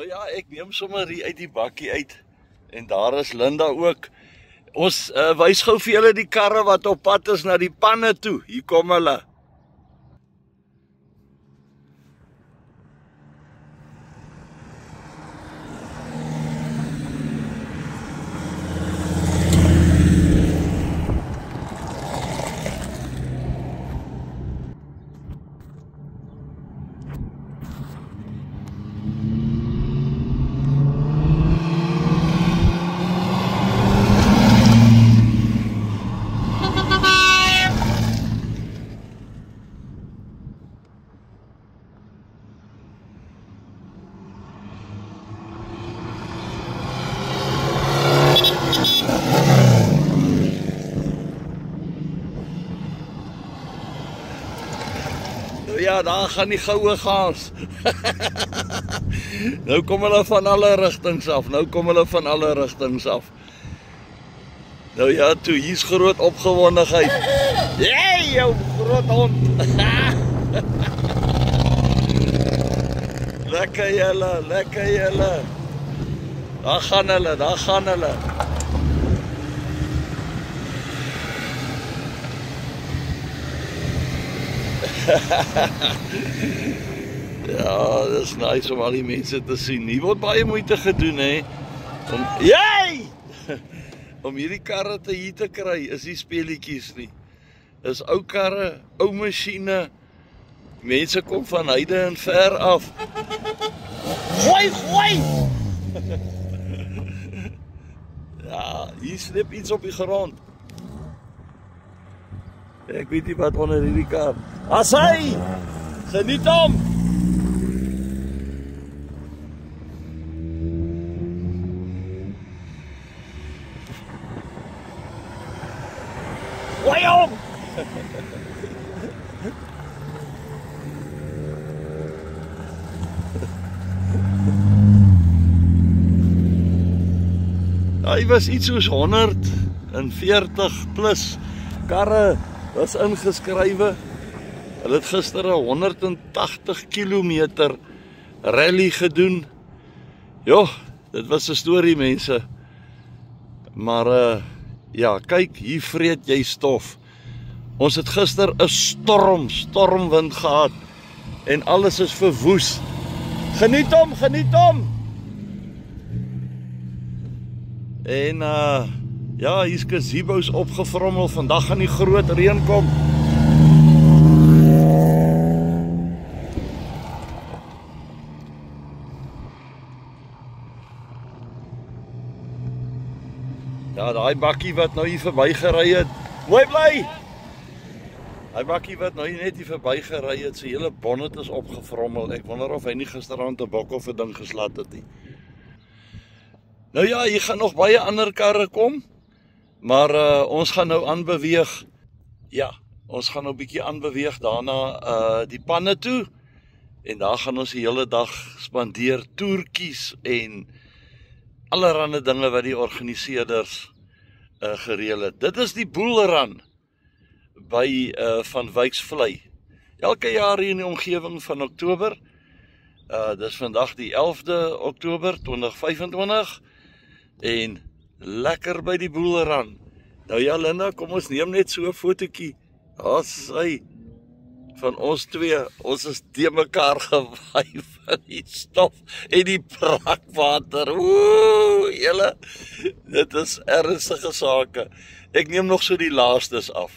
Nou ja, ek neem sommer hier uit die bakkie uit. En daar is Linda ook. Ons wys gou vir julle die karre wat op pad is na die panne toe. Hier kom hulle. Ja, daar gaan die goue gaas. Nou kom hulle van alle rigtings af. Nou ja, toe, hier's groot opgewondenheid. Hey, jou groot hond. Lekker julle. Daar gaan hulle. Ja, dit is nice om al die mense te sien. Hier word baie moeite gedoen, hè. Om hierdie karre hier te kry, is nie speelietjies nie. Is ou karre, ou masjiene. Mense kom van heide en ver af. Gooi! Ja, hier slip iets op die grond. Ek weet nie wat onder hierdie kar. Asai! Geniet hom! Gooi hom! Hy was iets soos 140 plus karre was ingeskrywe. Hulle het gister 180 kilometer rally gedoen. Jo, dit was 'n storie, mense. Maar ja, kyk, hier vreet jy stof. Ons het gister 'n stormwind gehad en alles is verwoes. Geniet hom. En ja, hier's gazebo's opgevrommel. Vandag gaan die groot reën kom. Ja, daai bakkie wat nou hier verbygery het. Mooi bly. Daai bakkie wat nou net hier verbygery het, sy hele bonnet is opgevrommel. Ek wonder of hy nie gisteraand 'n bok of 'n ding geslat het nie. Nou ja, hier gaan nog baie ander karre kom. Maar ons gaan nou aanbeweeg. Ja, ons gaan nou 'n bietjie aanbeweeg daarna die panne toe. En daar gaan ons die hele dag spandeer, toertjies en allerhande dinge wat die organiseerders gereël het. Dit is die Boelrun by Van Wyksvlei. Elke jaar hier in die omgewing van Oktober. Dis vandag die 11de Oktober 2025. En lekker by die Boelrun. Nou ja, Linda, kom ons neem net so 'n fotootjie. Asai, van ons twee, ons is te mekaar gewaai van die stof en die brakwater. Oeh, julle, dit is ernstige sake. Ek neem nog so die laastes af.